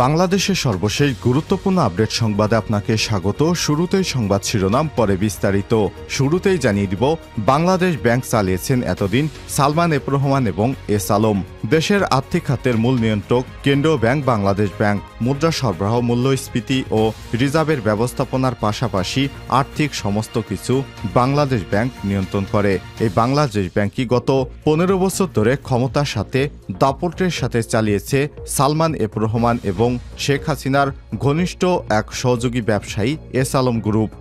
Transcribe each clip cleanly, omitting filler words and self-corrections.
বাংলাদেশের সর্বশেষ গুরুত্বপূর্ণ আপডেট সংবাদে আপনাকে স্বাগত। শুরুতেই সংবাদ শিরোনাম, পরে বিস্তারিত। শুরুতেই জানিয়ে দিব, বাংলাদেশ ব্যাংক চালিয়েছেন এতদিন সালমান এফ রহমান এবং এস আলম। দেশের আর্থিক খাতের মূল নিয়ন্ত্রক কেন্দ্রীয় ব্যাংক বাংলাদেশ ব্যাংক। মুদ্রা সরবরাহ, মূল্যস্ফীতি ও রিজার্ভের ব্যবস্থাপনার পাশাপাশি আর্থিক সমস্ত কিছু বাংলাদেশ ব্যাংক নিয়ন্ত্রণ করে। এই বাংলাদেশ ব্যাংকই গত 15 বছর ধরে ক্ষমতার সাথে দাপটের সাথে চালিয়েছে সালমান এফ রহমান এবং শেখ হাসিনার ঘনিষ্ঠ এক সহযোগী ব্যবসায়ী এস আলম গ্রুপ।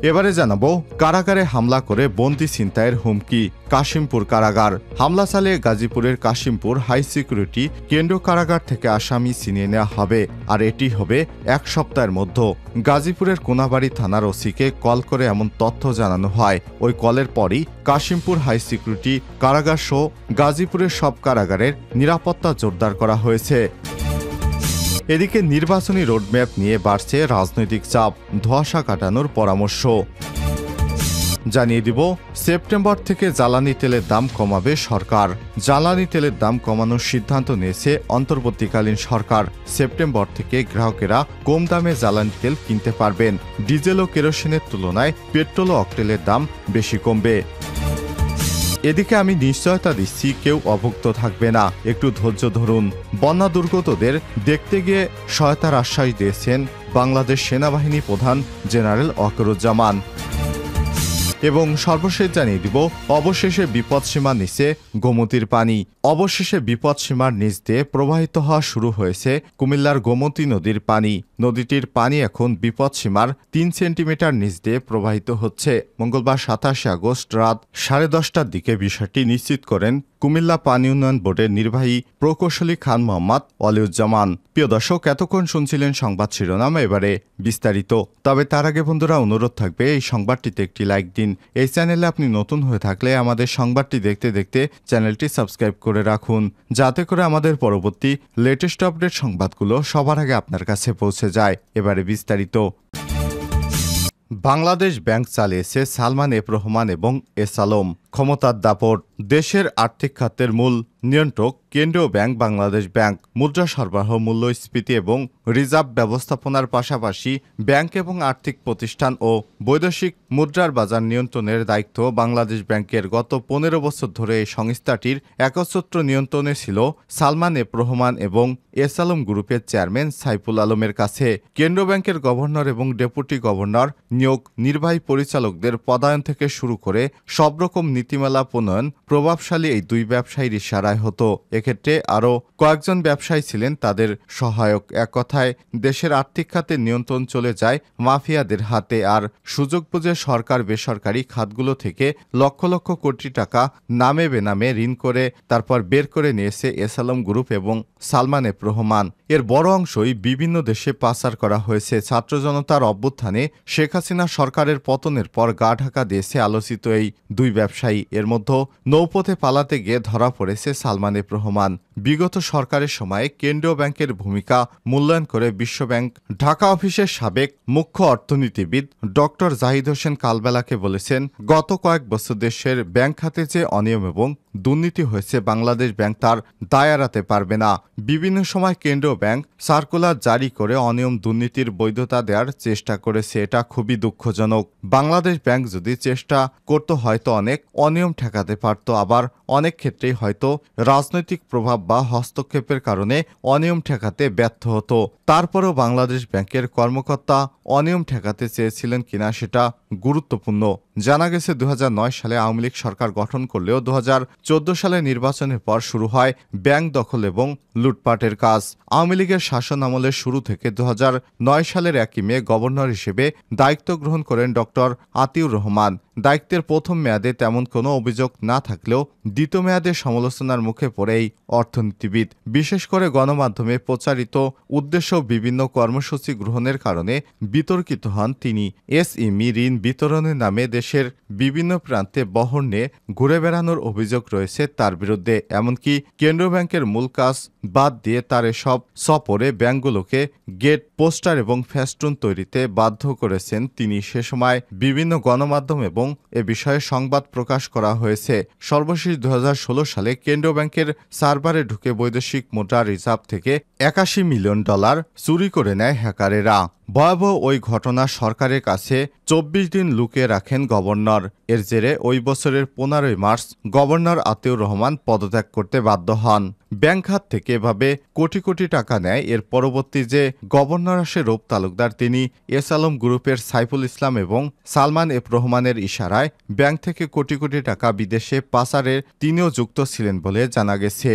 এবারে জানাবো, কারাগারে হামলা করে বন্দি ছিনতাইয়ের হুমকি। কাশিমপুর কারাগার হামলা চালিয়ে গাজীপুরের কাশিমপুর হাই সিকিউরিটি কেন্দ্রীয় কারাগার থেকে আসামি ছিনিয়ে নেওয়া হবে, আর এটি হবে এক সপ্তাহের মধ্যে। গাজীপুরের কোনাবাড়ি থানার ওসিকে কল করে এমন তথ্য জানানো হয়। ওই কলের পরই কাশিমপুর হাই সিকিউরিটি কারাগার সহ গাজীপুরের সব কারাগারের নিরাপত্তা জোরদার করা হয়েছে। এদিকে নির্বাচনী রোডম্যাপ নিয়ে বাড়ছে রাজনৈতিক চাপ, ধোঁয়াশা কাটানোর পরামর্শ। জানিয়ে দিব, সেপ্টেম্বর থেকে জ্বালানি তেলের দাম কমাবে সরকার। জ্বালানি তেলের দাম কমানোর সিদ্ধান্ত নিয়েছে অন্তর্বর্তীকালীন সরকার। সেপ্টেম্বর থেকে গ্রাহকেরা কম দামে জ্বালানি তেল কিনতে পারবেন। ডিজেল ও কেরোসিনের তুলনায় পেট্রোল ও অকটেলের দাম বেশি কমবে। এদিকে আমি নিশ্চয়তা দিচ্ছি, কেউ অভুক্ত থাকবে না, একটু ধৈর্য ধরুন। বন্যা দুর্গতদের দেখতে গিয়ে সহায়তার আশ্বাস দিয়েছেন বাংলাদেশ সেনাবাহিনী প্রধান জেনারেল ওয়াকারুজ্জামান। এবং সর্বশেষ জানিয়ে দিব, অবশেষে বিপদসীমার নিচে গোমতীর পানি। অবশেষে বিপদসীমার নিচ দিয়ে প্রবাহিত হওয়া শুরু হয়েছে কুমিল্লার গোমতী নদীর পানি। নদীটির পানি এখন বিপদসীমার 3 সেন্টিমিটার নিচ দিয়ে প্রবাহিত হচ্ছে। মঙ্গলবার 27 আগস্ট রাত 10:30টার দিকে বিষয়টি নিশ্চিত করেন কুমিল্লা পানি উন্নয়ন বোর্ডের নির্বাহী প্রকৌশলী খান মোহাম্মদ ওয়ালিউজ্জামান। প্রিয় দর্শক, এতক্ষণ শুনছিলেন সংবাদ শিরোনাম, এবারে বিস্তারিত। তবে তার আগে বন্ধুরা, অনুরোধ থাকবে এই সংবাদটিতে একটি লাইক দিন। এই চ্যানেলে আপনি নতুন হয়ে থাকলে আমাদের সংবাদটি দেখতে দেখতে চ্যানেলটি সাবস্ক্রাইব করে রাখুন, যাতে করে আমাদের পরবর্তী লেটেস্ট আপডেট সংবাদগুলো সবার আগে আপনার কাছে পৌঁছে যায়। এবারে বিস্তারিত। বাংলাদেশ ব্যাংক চালিয়েছে সালমান এফ রহমান এবং এস আলম। ক্ষমতার দাপট। দেশের আর্থিক খাতের মূল নিয়ন্ত্রক কেন্দ্রীয় ব্যাংক বাংলাদেশ ব্যাংক। মুদ্রা সরবরাহ, মূল্যস্ফীতি এবং রিজার্ভ ব্যবস্থাপনার পাশাপাশি ব্যাংক এবং আর্থিক প্রতিষ্ঠান ও বৈদেশিক মুদ্রার বাজার নিয়ন্ত্রণের দায়িত্ব বাংলাদেশ ব্যাংকের। গত 15 বছর ধরে এই সংস্থাটির একচ্ছত্র নিয়ন্ত্রণে ছিল সালমান এফ রহমান এবং এস আলম গ্রুপের চেয়ারম্যান সাইফুল আলমের কাছে। কেন্দ্রীয় ব্যাংকের গভর্নর এবং ডেপুটি গভর্নর নিয়োগ, নির্বাহী পরিচালকদের পদায়ন থেকে শুরু করে সব রকম নীতিমালা প্রণয়ন প্রভাবশালী এই দুই ব্যবসায়ীর ইশারায় হতো। এক্ষেত্রে আরও কয়েকজন ব্যবসায়ী ছিলেন তাদের সহায়ক। এক কথায়, দেশের আর্থিক খাতের নিয়ন্ত্রণ চলে যায় মাফিয়াদের হাতে, আর সুযোগ বুঝে সরকার বেসরকারি খাতগুলো থেকে লক্ষ লক্ষ কোটি টাকা নামে বেনামে ঋণ করে তারপর বের করে নিয়েছে এস আলম গ্রুপ এবং সালমান এফ রহমান। এর বড় অংশই বিভিন্ন দেশে পাচার করা হয়েছে। ছাত্র জনতার অভ্যুত্থানে শেখ হাসিনা সরকারের পতনের পর গা ঢাকা দিয়েছে আলোচিত এই দুই ব্যবসায়ী। এর মধ্যে নৌপথে পালাতে গিয়ে ধরা পড়েছে সালমান এফ রহমান। বিগত সরকারের সময়ে কেন্দ্রীয় ব্যাংকের ভূমিকা মূল্যায়ন করে বিশ্বব্যাংক ঢাকা অফিসের সাবেক মুখ্য অর্থনীতিবিদ ডক্টর জাহিদ হোসেন কালবেলাকে বলেছেন, গত কয়েক বছর দেশের ব্যাংক খাতে যে অনিয়ম এবং দুর্নীতি হয়েছে, বাংলাদেশ ব্যাংক তার দায় এড়াতে পারবে না। বিভিন্ন সময় কেন্দ্রীয় ব্যাংক সার্কুলার জারি করে অনিয়ম দুর্নীতির বৈধতা দেওয়ার চেষ্টা করেছে। এটা খুবই দুঃখজনক। বাংলাদেশ ব্যাংক যদি চেষ্টা করত হয়তো অনেক অনিয়ম ঠেকাতে পারত, আবার অনেক ক্ষেত্রেই হয়তো রাজনৈতিক প্রভাব বা হস্তক্ষেপের কারণে অনিয়ম ঠেকাতে ব্যর্থ হতো। তারপরেও বাংলাদেশ ব্যাংকের কর্মকর্তা অনিয়ম ঠেকাতে চেয়েছিলেন কিনা সেটা গুরুত্বপূর্ণ। জানা গেছে 2009 সালে আওয়ামী লীগ সরকার গঠন করলেও 2014 সালে নির্বাচনের পর শুরু হয় ব্যাংক দখল এবং লুটপাটের কাজ। আওয়ামী লীগের শাসন আমলের শুরু থেকে 2009 সালের 1 মে গভর্নর হিসেবে দায়িত্ব গ্রহণ করেন ডক্টর আতিউর রহমান। দায়িত্বের প্রথম মেয়াদে তেমন কোনো অভিযোগ না থাকলেও দ্বিতীয় মেয়াদে সমালোচনার মুখে পড়ে এই অর্থনীতিবিদ। বিশেষ করে গণমাধ্যমে প্রচারিত উদ্দেশ্য বিভিন্ন কর্মসূচি গ্রহণের কারণে বিতর্কিত হন তিনি। এসএমই ঋণ বিতরণের নামে দেশের বিভিন্ন প্রান্তে বহর নিয়ে ঘুরে বেড়ানোর অভিযোগ রয়েছে তার বিরুদ্ধে। এমনকি কেন্দ্রীয় ব্যাংকের মূল কাজ বাদ দিয়ে তার এসব সফরে ব্যাংকগুলোকে গেট পোস্টার এবং ফেস্টুন তৈরিতে বাধ্য করেছেন তিনি। সে সময় বিভিন্ন গণমাধ্যম এবং এ বিষয়ে সংবাদ প্রকাশ করা হয়েছে। সর্বশেষ 2016 সালে কেন্দ্রীয় ব্যাংকের সার্ভারে ঢুকে বৈদেশিক মুদ্রা রিজার্ভ থেকে $81 মিলিয়ন চুরি করে নেয় হ্যাকারেরা। ভয়াবহ ওই ঘটনা সরকারের কাছে 24 দিন লুকিয়ে রাখেন গভর্নর। এর জেরে ওই বছরের 15 মার্চ গভর্নর আতিউর রহমান পদত্যাগ করতে বাধ্য হন। ব্যাংক খাত থেকে এভাবে কোটি কোটি টাকা নেয়। এর পরবর্তী যে গভর্নর আসে রূপ তালুকদার, তিনি এস আলম গ্রুপের সাইফুল ইসলাম এবং সালমান এফ রহমানের ইশারায় ব্যাংক থেকে কোটি কোটি টাকা বিদেশে পাচারের তিনিও যুক্ত ছিলেন বলে জানা গেছে।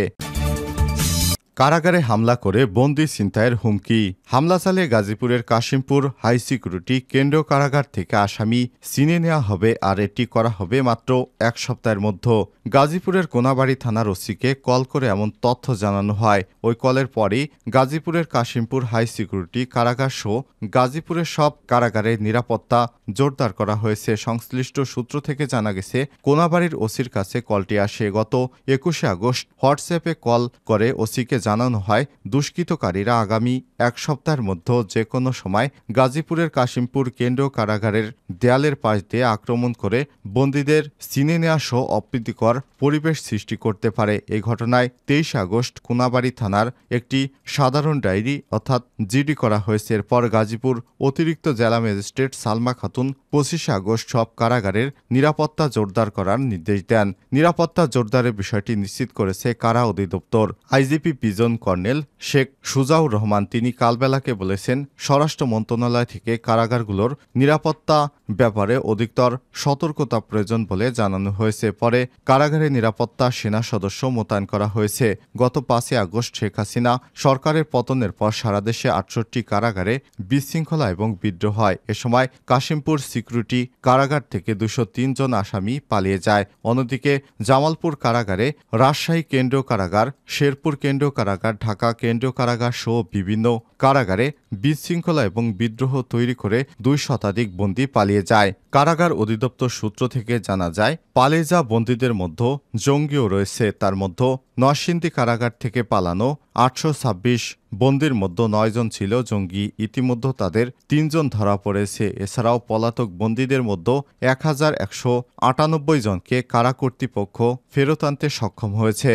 কারাগারে হামলা করে বন্দি ছিনতাইয়ের হুমকি। হামলা চালিয়ে গাজীপুরের কাশিমপুর হাই সিকিউরিটি কেন্দ্রীয় কারাগার থেকে আসামি ছিনিয়ে নেওয়া হবে, আর এটি করা হবে মাত্র 1 সপ্তাহের মধ্যে। গাজীপুরের কোনাবাড়ি থানার ওসিকে কল করে এমন তথ্য জানানো হয়। ওই কলের পরই গাজীপুরের কাশিমপুর হাই সিকিউরিটি কারাগার সহ গাজীপুরের সব কারাগারের নিরাপত্তা জোরদার করা হয়েছে। সংশ্লিষ্ট সূত্র থেকে জানা গেছে, কোনাবাড়ির ওসির কাছে কলটি আসে গত 21 আগস্ট। হোয়াটসঅ্যাপে কল করে ওসিকে জানানো হয় দুষ্কৃতকারীরা আগামী 1 সপ্তাহের মধ্যে যে কোনো সময় গাজীপুরের কাশিমপুর কেন্দ্রীয় কারাগারের দেয়ালের পাশ দিয়ে আক্রমণ করে বন্দীদের ছিনিয়ে নেওয়া সহ অপ্রীতিকর পরিবেশ সৃষ্টি করতে পারে। এই ঘটনায় 23 আগস্ট কোনাবাড়ি থানার একটি সাধারণ ডায়েরি অর্থাৎ জিডি করা হয়েছে। এরপর গাজীপুর অতিরিক্ত জেলা ম্যাজিস্ট্রেট সালমা খাতুন 25 আগস্ট সব কারাগারের নিরাপত্তা জোরদার করার নির্দেশ দেন। নিরাপত্তা জোরদারের বিষয়টি নিশ্চিত করেছে কারা অধিদপ্তর। IGP prison colonel Sheikh Sujaur Rahman তিনি কালবেলাকে বলেছেন, স্বরাষ্ট্র মন্ত্রণালয় থেকে কারাগারগুলোর নিরাপত্তা ব্যাপারে অধিকতর সতর্কতা প্রয়োজন বলে জানানো হয়েছে। পরে কারাগারে নিরাপত্তা সেনা সদস্য মোতায়েন করা হয়েছে। গত 5 আগস্ট শেখ হাসিনা সরকারের পতনের পর সারা দেশে 68টি কারাগারে বিশৃঙ্খলা এবং বিদ্রোহ হয়। এ সময় কাশিমপুর সিকিউরিটি কারাগার থেকে 203 জন আসামি পালিয়ে যায়। অন্যদিকে জামালপুর কারাগারে, রাজশাহী কেন্দ্রীয় কারাগার, শেরপুর কেন্দ্রীয় কারাগার, ঢাকা কেন্দ্রীয় কারাগার সহ বিভিন্ন কারাগারে বিশৃঙ্খলা এবং বিদ্রোহ তৈরি করে 2 শতাধিক বন্দী পালিয়ে যায়। কারাগার অধিদপ্তর সূত্র থেকে জানা যায়, পালিয়ে যাওয়া বন্দীদের মধ্যে জঙ্গিও রয়েছে। তার মধ্যে নরসিংদী কারাগার থেকে পালানো 826 বন্দীর মধ্যে 9 জন ছিল জঙ্গি। ইতিমধ্যে তাদের 3 জন ধরা পড়েছে। এছাড়াও পলাতক বন্দীদের মধ্যে 1198 জনকে কারা কর্তৃপক্ষ ফেরত আনতে সক্ষম হয়েছে।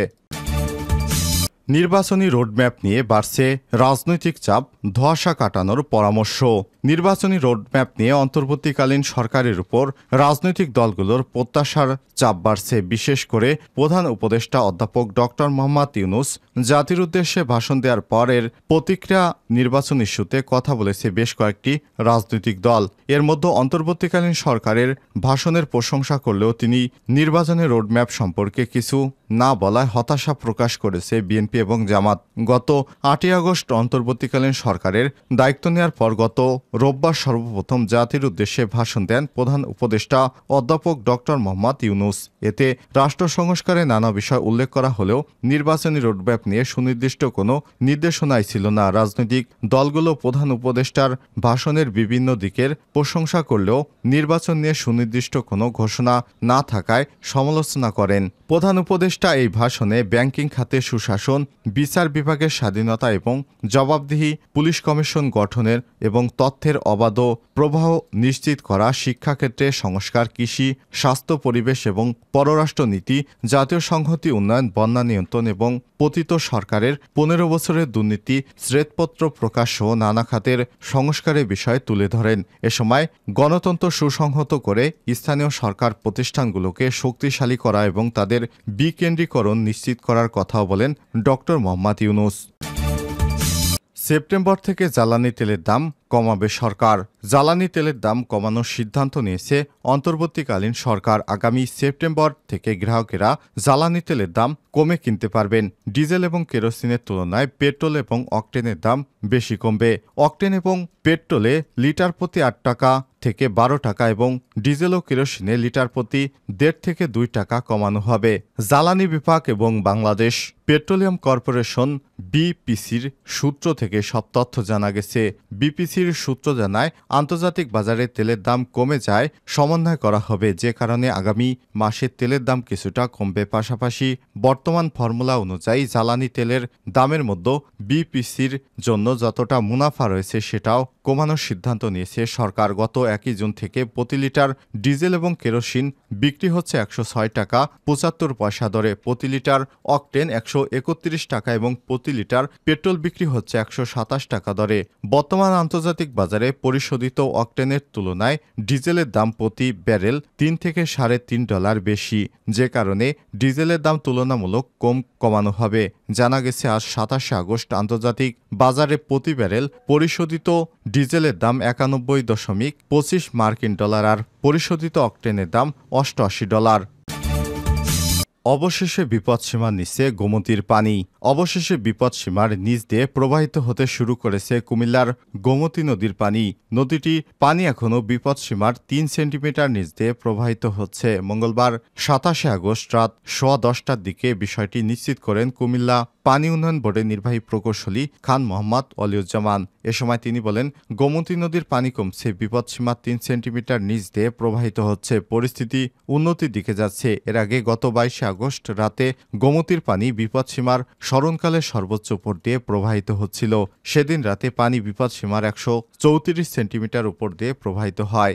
নির্বাচনী রোডম্যাপ নিয়ে বাড়ছে রাজনৈতিক চাপ, ধোঁয়াশা কাটানোর পরামর্শ। নির্বাচনী রোডম্যাপ নিয়ে অন্তর্বর্তীকালীন সরকারের উপর রাজনৈতিক দলগুলোর প্রত্যাশার চাপ বাড়ছে। বিশেষ করে প্রধান উপদেষ্টা অধ্যাপক ডক্টর মোহাম্মদ ইউনূস জাতির উদ্দেশ্যে ভাষণ দেওয়ার পর এর প্রতিক্রিয়া নির্বাচন ইস্যুতে কথা বলেছে বেশ কয়েকটি রাজনৈতিক দল। এর মধ্যে অন্তর্বর্তীকালীন সরকারের ভাষণের প্রশংসা করলেও তিনি নির্বাচনের রোডম্যাপ সম্পর্কে কিছু না বলায় হতাশা প্রকাশ করেছে বিএনপি এবং জামাত। গত 8 আগস্ট অন্তর্বর্তীকালীন সরকারের দায়িত্ব নেওয়ার পর গত রোববার সর্বপ্রথম জাতির উদ্দেশ্যে ভাষণ দেন প্রধান উপদেষ্টা অধ্যাপক ডক্টর মোহাম্মদ ইউনূস। এতে রাষ্ট্র সংস্কারে নানা বিষয় উল্লেখ করা হলেও নির্বাচনী রোডম্যাপ নিয়ে সুনির্দিষ্ট কোনো নির্দেশনাই ছিল না। রাজনৈতিক দলগুলো প্রধান উপদেষ্টার ভাষণের বিভিন্ন দিকের প্রশংসা করলেও নির্বাচন নিয়ে সুনির্দিষ্ট কোনো ঘোষণা না থাকায় সমালোচনা করেন। প্রধান উপদেষ্টা এই ভাষণে ব্যাংকিং খাতে সুশাসন, বিচার বিভাগের স্বাধীনতা এবং জবাবদিহি, পুলিশ কমিশন গঠনের এবং তথ্যের অবাধ প্রবাহ নিশ্চিত করা, শিক্ষাক্ষেত্রে সংস্কার, কৃষি, স্বাস্থ্য, পরিবেশ এবং পররাষ্ট্র নীতি, জাতীয় সংহতি উন্নয়ন, বন্যা নিয়ন্ত্রণ এবং পতিত সরকারের 15 বছরের দুর্নীতি শ্বেতপত্র প্রকাশ সহ নানা খাতের সংস্কারের বিষয় তুলে ধরেন। এ সময় গণতন্ত্র সুসংহত করে স্থানীয় সরকার প্রতিষ্ঠানগুলোকে শক্তিশালী করা এবং তাদের বিকেন্দ্রীকরণ নিশ্চিত করার কথাও বলেন ডক্টর মোহাম্মদ ইউনূস। সেপ্টেম্বর থেকে জ্বালানি তেলের দাম কমাবে সরকার। জ্বালানি তেলের দাম কমানোর সিদ্ধান্ত নিয়েছে অন্তর্বর্তীকালীন সরকার। আগামী সেপ্টেম্বর থেকে গ্রাহকেরা জ্বালানি তেলের দাম কমে কিনতে পারবেন। ডিজেল এবং কেরোসিনের তুলনায় পেট্রোল এবং অকটেনের দাম বেশি কমবে। অকটেন এবং পেট্রোলে লিটার প্রতি 8 টাকা থেকে 12 টাকা এবং ডিজেল ও কেরোসিনে লিটার প্রতি 1.5 থেকে 2 টাকা কমানো হবে। জ্বালানি বিভাগ এবং বাংলাদেশ পেট্রোলিয়াম কর্পোরেশন বিপিসির সূত্র থেকে সব তথ্য জানা গেছে। বিপিসি বিপিসির সূত্র জানায়, আন্তর্জাতিক বাজারে তেলের দাম কমে যায় সমন্বয় করা হবে, যে কারণে আগামী মাসে তেলের দাম কিছুটা কমবে। পাশাপাশি বর্তমান ফর্মুলা অনুযায়ী জ্বালানি তেলের দামের মধ্যে বিপিসির জন্য যতটা মুনাফা রয়েছে সেটাও কমানোর সিদ্ধান্ত নিয়েছে সরকার। গত 1 জুন থেকে প্রতি লিটার ডিজেল এবং কেরোসিন বিক্রি হচ্ছে 106 টাকা 75 পয়সা দরে, প্রতি লিটার অকটেন 131 টাকা এবং প্রতি লিটার পেট্রোল বিক্রি হচ্ছে 127 টাকা দরে। বর্তমান আন্তর্জাতিক বাজারে পরিশোধিত অকটেনের তুলনায় ডিজেলের দাম প্রতি ব্যারেল $3 থেকে $3.5 বেশি, যে কারণে ডিজেলের দাম তুলনামূলক কমানো হবে। জানা গেছে আজ 27 আগস্ট আন্তর্জাতিক বাজারে প্রতি ব্যারেল পরিশোধিত ডিজেলের দাম $91.25 মার্কিন ডলার আর পরিশোধিত অকটেনের দাম $88। অবশেষে বিপদসীমার নিচে গোমতীর পানি। অবশেষে বিপদসীমার নিচ দিয়ে প্রবাহিত হতে শুরু করেছে কুমিল্লার গোমতী নদীর পানি। নদীটির পানি এখনও বিপদসীমার 3 সেন্টিমিটার নিচ দিয়ে প্রবাহিত হচ্ছে। মঙ্গলবার 27 আগস্ট রাত 10:15টার দিকে বিষয়টি নিশ্চিত করেন কুমিল্লা পানি উন্নয়ন বোর্ডের নির্বাহী প্রকৌশলী খান মোহাম্মদ ওয়ালিউজ্জামান। এ সময় তিনি বলেন, গোমতী নদীর পানি কমছে, বিপদসীমার 3 সেন্টিমিটার নিচ দিয়ে প্রবাহিত হচ্ছে, পরিস্থিতি উন্নতির দিকে যাচ্ছে। এর আগে গত 22 আগস্ট রাতে গোমতীর পানি বিপদসীমার স্মরণকালের সর্বোচ্চ উপর দিয়ে প্রবাহিত হচ্ছিল। সেদিন রাতে পানি বিপদসীমার 134 সেন্টিমিটার উপর দিয়ে প্রবাহিত হয়।